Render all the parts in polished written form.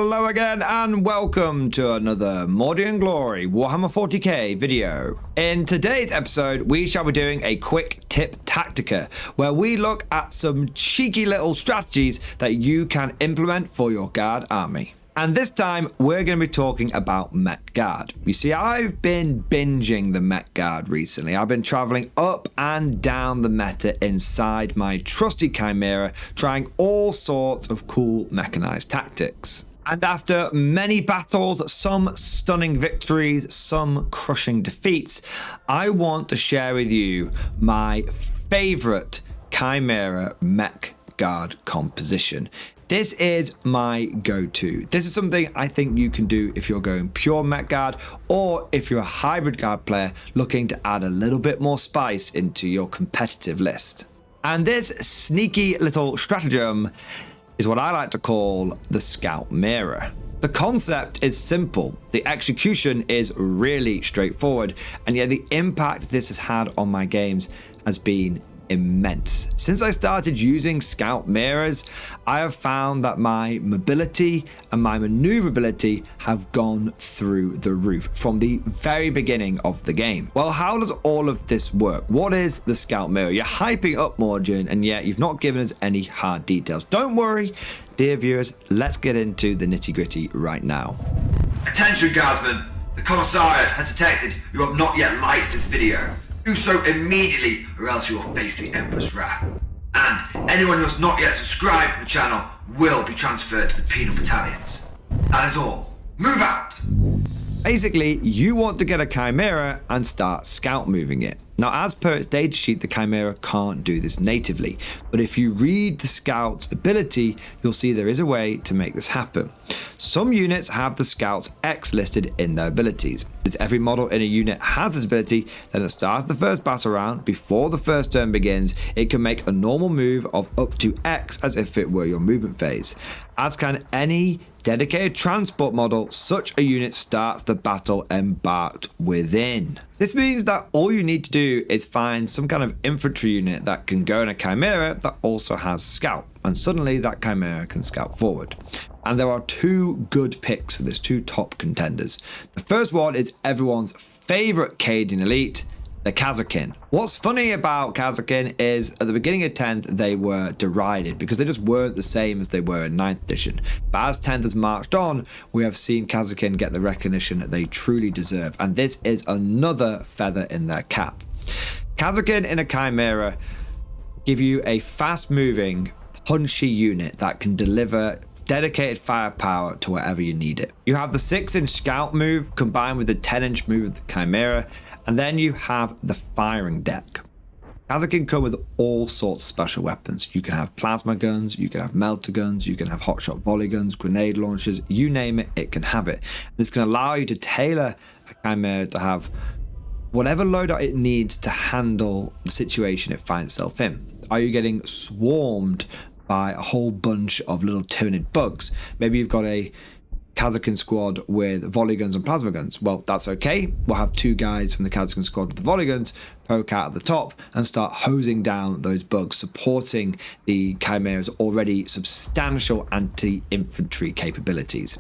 Hello again and welcome to another Mordy and Glory Warhammer 40k video. In today's episode we shall be doing a quick tip tactica where we look at some cheeky little strategies that you can implement for your guard army. And this time we're going to be talking about Met Guard. You see, I've been binging the Met Guard recently. I've been traveling up and down the meta inside my trusty Chimera, trying all sorts of cool mechanized tactics. And after many battles, some stunning victories, some crushing defeats, I want to share with you my favorite Chimera Met Guard composition. This is my go-to. This is something I think you can do if you're going pure Met Guard or if you're a hybrid guard player looking to add a little bit more spice into your competitive list. And this sneaky little stratagem is what I like to call the Scout-mira. The concept is simple, the execution is really straightforward, and yet the impact this has had on my games has been immense. Since I started using Scout-miras, I have found that my mobility and my maneuverability have gone through the roof from the very beginning of the game. Well, how does all of this work? What is the Scout-mira? You're hyping up Morgan, and yet you've not given us any hard details. Don't worry, dear viewers, let's get into the nitty-gritty right now. Attention, guardsmen! The Commissariat has detected you have not yet liked this video. Do so immediately, or else you will face the Emperor's wrath. And anyone who has not yet subscribed to the channel will be transferred to the penal battalions. That is all. Move out! Basically, you want to get a Chimera and start scout moving it. Now, as per its data sheet, the Chimera can't do this natively, but if you read the Scout's ability, you'll see there is a way to make this happen. Some units have the Scout's X listed in their abilities. As every model in a unit has this ability, then at the start of the first battle round, before the first turn begins, it can make a normal move of up to X as if it were your movement phase. As can any dedicated transport model, such a unit starts the battle embarked within. This means that all you need to do is find some kind of infantry unit that can go in a Chimera that also has scout, and suddenly that Chimera can scout forward. And there are two good picks for this, two top contenders. The first one is everyone's favorite Cadian elite, the Kazakin. What's funny about Kazakin is at the beginning of 10th they were derided because they just weren't the same as they were in 9th edition. But as 10th has marched on, we have seen Kazakin get the recognition that they truly deserve, and this is another feather in their cap. Kazakin in a Chimera give you a fast moving, punchy unit that can deliver dedicated firepower to wherever you need it. You have the 6-inch scout move combined with the 10-inch move of the Chimera, and then you have the firing deck. Kazakin come with all sorts of special weapons. You can have plasma guns, you can have melter guns, you can have hotshot volley guns, grenade launchers, you name it, it can have it. This can allow you to tailor a Chimera to have whatever loadout it needs to handle the situation it finds itself in. Are you getting swarmed by a whole bunch of little tyranid bugs? Maybe you've got a Kazakin squad with volley guns and plasma guns. Well, that's okay. We'll have two guys from the Kazakin squad with the volley guns poke out at the top and start hosing down those bugs, supporting the Chimera's already substantial anti-infantry capabilities.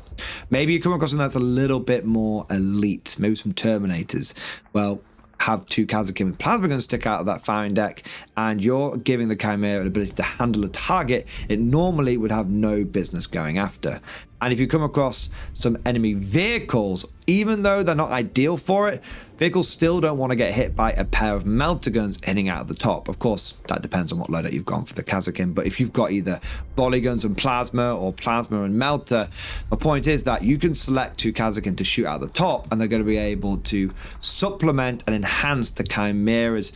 Maybe you come across something that's a little bit more elite, maybe some Terminators. Well, have two Kazakin with plasma guns stick out of that firing deck, and you're giving the Chimera an ability to handle a target it normally would have no business going after. And if you come across some enemy vehicles, even though they're not ideal for it, vehicles still don't want to get hit by a pair of melter guns hitting out of the top. Of course, that depends on what loadout you've gone for the Kazakin, but if you've got either volley guns and plasma or plasma and melter, the point is that you can select two Kazakin to shoot out the top, and they're going to be able to supplement and enhance the Chimera's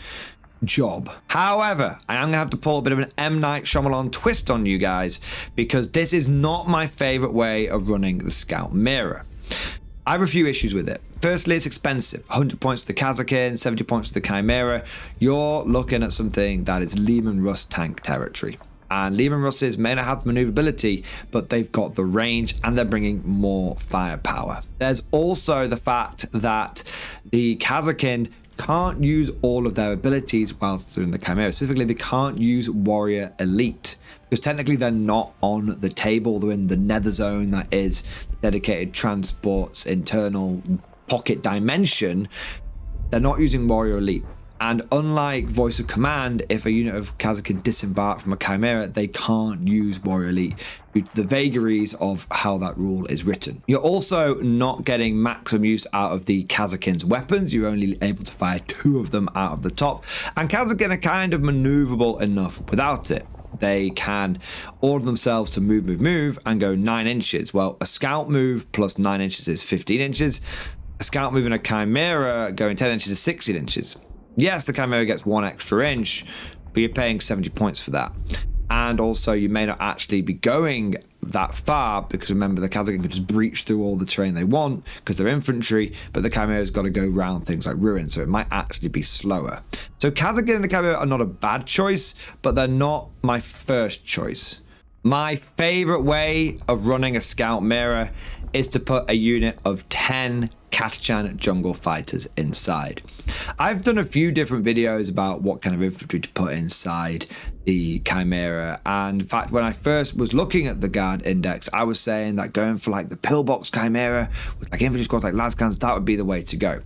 job. However, I am going to have to pull a bit of an M. Night Shyamalan twist on you guys, because this is not my favorite way of running the Scout-mira. I have a few issues with it. Firstly, it's expensive. 100 points for the Kazakin, 70 points for the Chimera. You're looking at something that is Lehman Russ tank territory. And Lehman Russes may not have maneuverability, but they've got the range and they're bringing more firepower. There's also the fact that the Kazakin can't use all of their abilities whilst they're in the Chimera. Specifically, they can't use Warrior Elite, because technically they're not on the table. They're in the nether zone, that is the dedicated transport's internal pocket dimension. They're not using Warrior Elite. And unlike Voice of Command, if a unit of Kazakin disembark from a Chimera, they can't use Warrior Elite due to the vagaries of how that rule is written. You're also not getting maximum use out of the Kazakin's weapons. You're only able to fire 2 of them out of the top. And Kazakin are kind of maneuverable enough without it. They can order themselves to move, and go 9 inches. Well, a scout move plus 9 inches is 15 inches. A scout move in a Chimera going 10 inches is 16 inches. Yes, the Chimera gets 1 extra inch, but you're paying 70 points for that. And also, you may not actually be going that far, because remember, the Kazakin can just breach through all the terrain they want because they're infantry, but the Chimera's got to go around things like ruins, so it might actually be slower. So Kazakin and the Chimera are not a bad choice, but they're not my first choice. My favorite way of running a Scout-mira is to put a unit of 10 Catachan jungle fighters inside. I've done a few different videos about what kind of infantry to put inside the Chimera, and in fact, when I first was looking at the guard index, I was saying that going for like the pillbox Chimera with like infantry squads like lascans, that would be the way to go.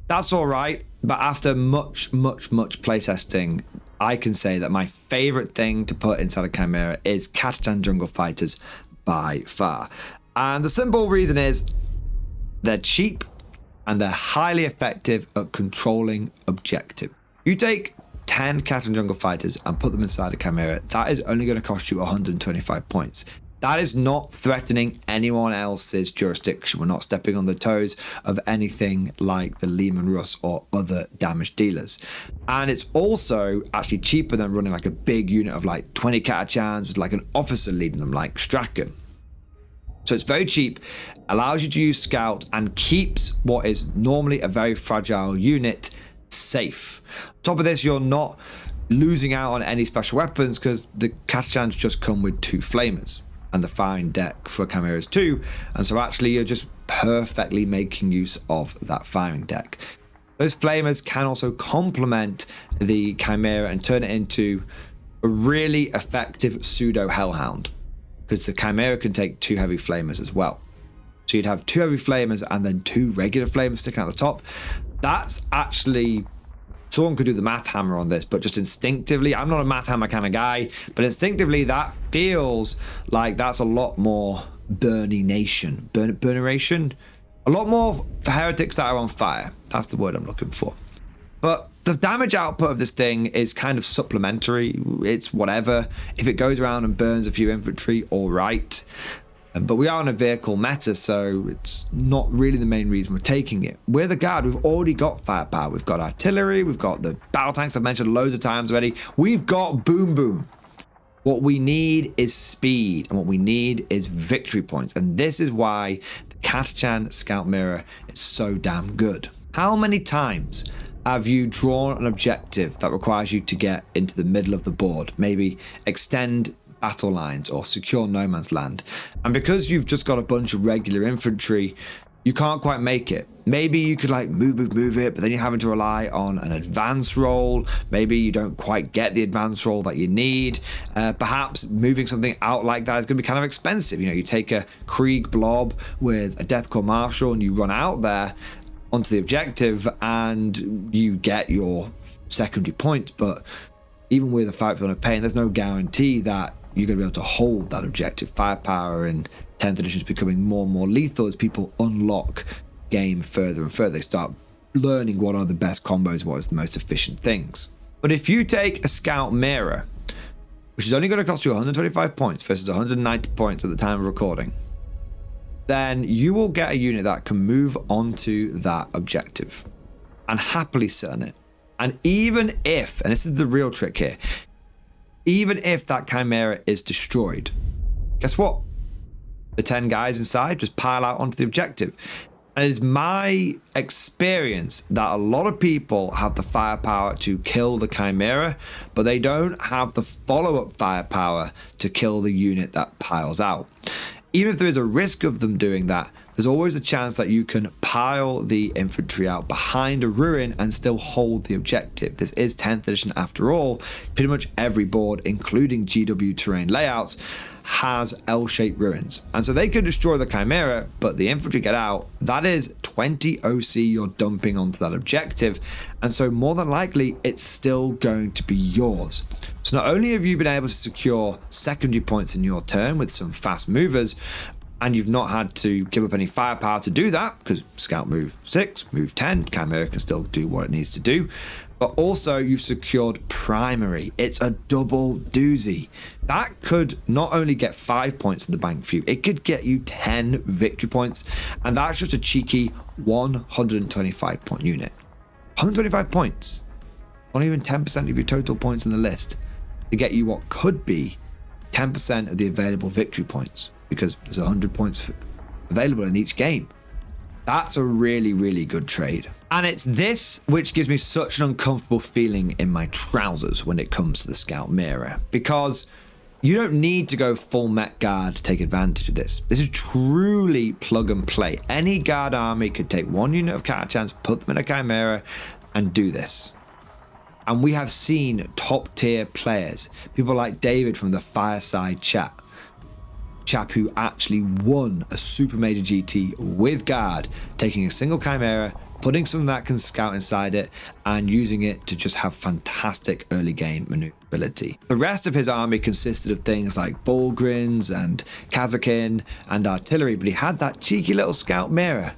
That's all right, but after much playtesting, I can say that my favorite thing to put inside a Chimera is Catachan jungle fighters by far. And the simple reason is they're cheap and they're highly effective at controlling objective. You take 10 Catachan jungle fighters and put them inside a Chimera, that is only going to cost you 125 points. That is not threatening anyone else's jurisdiction. We're not stepping on the toes of anything like the Lehman Russ or other damage dealers. And it's also actually cheaper than running like a big unit of like 20 Catachans with like an officer leading them like Strachan. So it's very cheap, allows you to use Scout, and keeps what is normally a very fragile unit safe. On top of this, you're not losing out on any special weapons because the Catachans just come with 2 flamers. And the firing deck for Chimera is 2, and so actually you're just perfectly making use of that firing deck. Those flamers can also complement the Chimera and turn it into a really effective pseudo hellhound, because the Chimera can take 2 heavy flamers as well. So you'd have 2 heavy flamers and then 2 regular flamers sticking out the top. That's actually, someone could do the math hammer on this, but just instinctively, I'm not a math hammer kind of guy, but instinctively that feels like that's a lot more burneration, a lot more for heretics that are on fire. That's the word I'm looking for. But the damage output of this thing is kind of supplementary. It's whatever. If it goes around and burns a few infantry, all right. But we are on a vehicle meta, so it's not really the main reason we're taking it. We're the guard. We've already got firepower. We've got artillery. We've got the battle tanks I've mentioned loads of times already. We've got boom boom. What we need is speed, and what we need is victory points. And this is why the Catachan Scout-mira is so damn good. How many times have you drawn an objective that requires you to get into the middle of the board, maybe extend battle lines or secure no man's land, and because you've just got a bunch of regular infantry, you can't quite make it? Maybe you could like move it, but then you're having to rely on an advance roll. Maybe you don't quite get the advance roll that you need. Perhaps moving something out like that is going to be kind of expensive. You know, you take a Krieg blob with a Death Corps Marshal and you run out there onto the objective and you get your secondary points, but even with a 5% pain, there's no guarantee that you're going to be able to hold that objective. Firepower in 10th edition is becoming more and more lethal as people unlock game further and further. They start learning what are the best combos, what is the most efficient things. But if you take a Scout-mira, which is only going to cost you 125 points versus 190 points at the time of recording, then you will get a unit that can move onto that objective and happily sit on it. And even if, and this is the real trick here, even if that Chimera is destroyed, guess what? The 10 guys inside just pile out onto the objective. And it is my experience that a lot of people have the firepower to kill the Chimera, but they don't have the follow-up firepower to kill the unit that piles out. Even if there is a risk of them doing that, there's always a chance that you can pile pile the infantry out behind a ruin and still hold the objective. This is 10th edition after all. Pretty much every board, including GW terrain layouts, has L-shaped ruins. And so they could destroy the Chimera, but the infantry get out. That is 20 OC you're dumping onto that objective. And so more than likely, it's still going to be yours. So not only have you been able to secure secondary points in your turn with some fast movers, and you've not had to give up any firepower to do that, because Scout move 6, move 10, Chimera can still do what it needs to do. But also you've secured primary. It's a double doozy. That could not only get 5 points in the bank for you, it could get you 10 victory points. And that's just a cheeky 125 point unit. 125 points. Not even 10% of your total points in the list to get you what could be 10% of the available victory points, because there's 100 points available in each game. That's a really, really good trade. And it's this which gives me such an uncomfortable feeling in my trousers when it comes to the Scout-mira, because you don't need to go full Met Guard to take advantage of this. This is truly plug and play. Any Guard army could take one unit of Catachans, put them in a Chimera, and do this. And we have seen top tier players, people like David from the Fireside chap who actually won a super major GT with Guard, taking a single Chimera, putting something that can scout inside it, and using it to just have fantastic early game maneuverability. The rest of his army consisted of things like Bulgrins and Kazakin and artillery, but he had that cheeky little Scout-mira,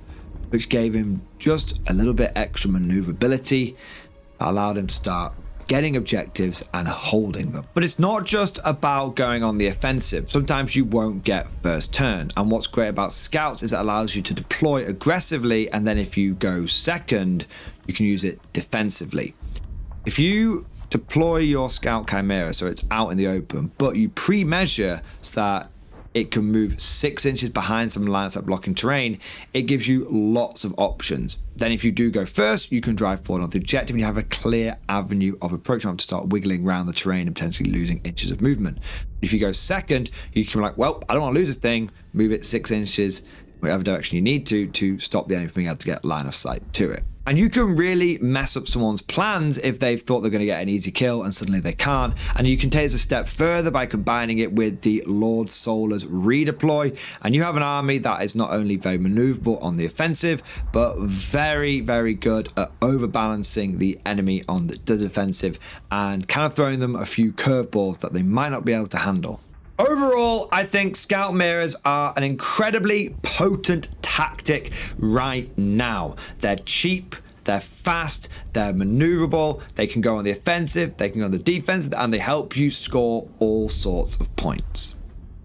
which gave him just a little bit extra maneuverability that allowed him to start getting objectives and holding them. But it's not just about going on the offensive. Sometimes you won't get first turn. And what's great about Scouts is it allows you to deploy aggressively, and then if you go second, you can use it defensively. If you deploy your Scout Chimera so it's out in the open, but you pre-measure so that it can move 6 inches behind some lines that blocking terrain, it gives you lots of options. Then if you do go first, you can drive forward on the objective and you have a clear avenue of approach. You don't have to start wiggling around the terrain and potentially losing inches of movement. If you go second, you can be like, well, I don't want to lose this thing, move it 6 inches, whatever direction you need to stop the enemy from being able to get line of sight to it. And you can really mess up someone's plans if they've thought they're going to get an easy kill and suddenly they can't. And you can take it a step further by combining it with the Lord Solar's redeploy. And you have an army that is not only very maneuverable on the offensive, but very, very good at overbalancing the enemy on the defensive and kind of throwing them a few curveballs that they might not be able to handle. Overall, I think Scout-miras are an incredibly potent tactic right now. They're cheap, they're fast, they're maneuverable, they can go on the offensive, they can go on the defensive, and they help you score all sorts of points.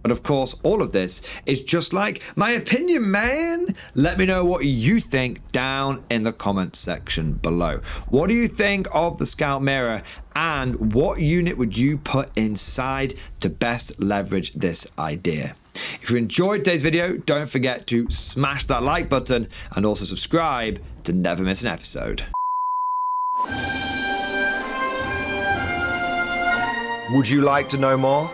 But of course, all of this is just like my opinion, man. Let me know what you think down in the comments section below. What do you think of the Scout-mira, and what unit would you put inside to best leverage this idea? If you enjoyed today's video, don't forget to smash that like button and also subscribe to never miss an episode. Would you like to know more?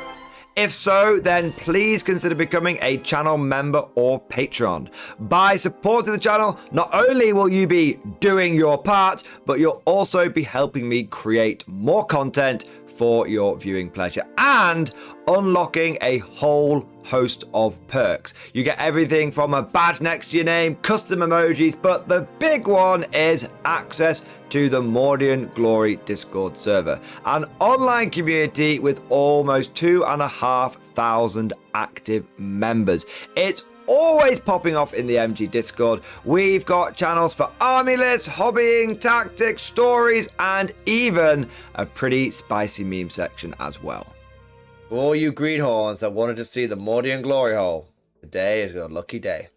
If so, then please consider becoming a channel member or patron. By supporting the channel, not only will you be doing your part, but you'll also be helping me create more content for your viewing pleasure and unlocking a whole host of perks. You get everything from a badge next to your name, custom emojis, but the big one is access to the Mordian Glory Discord server, an online community with almost 2,500 active members. It's always popping off in the MG Discord. We've got channels for army lists, hobbying, tactics, stories, and even a pretty spicy meme section as well. For all you greenhorns that wanted to see the Mordian glory hole, today is your lucky day.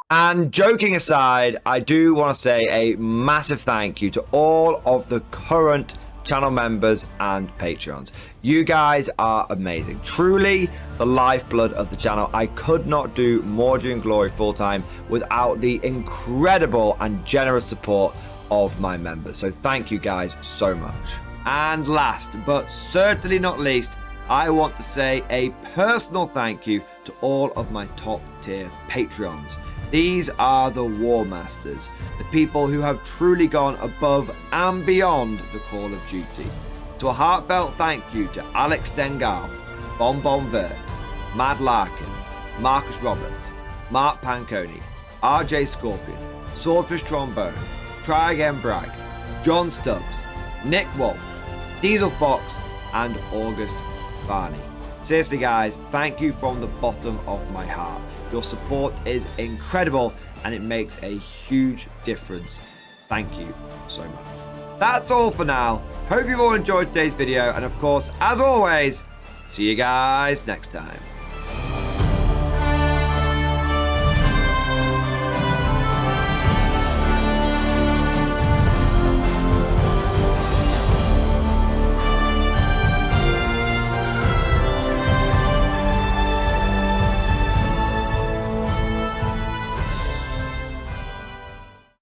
And joking aside, I do want to say a massive thank you to all of the current channel members and patrons. You guys are amazing, truly the lifeblood of the channel. I could not do Mordian Glory full-time without the incredible and generous support of my members, so thank you guys so much. And last but certainly not least, I want to say a personal thank you to all of my top tier Patreons. These are the War Masters, the people who have truly gone above and beyond the Call of Duty. So a heartfelt thank you to Alex Dengal, Bon Bon Vert, Mad Larkin, Marcus Roberts, Mark Panconi, RJ Scorpion, Swordfish Trombone, Try Again Bragg, John Stubbs, Nick Walsh, Diesel Fox, and August Barney. Seriously guys, thank you from the bottom of my heart. Your support is incredible and it makes a huge difference. Thank you so much. That's all for now. Hope you've all enjoyed today's video, and of course, as always, see you guys next time.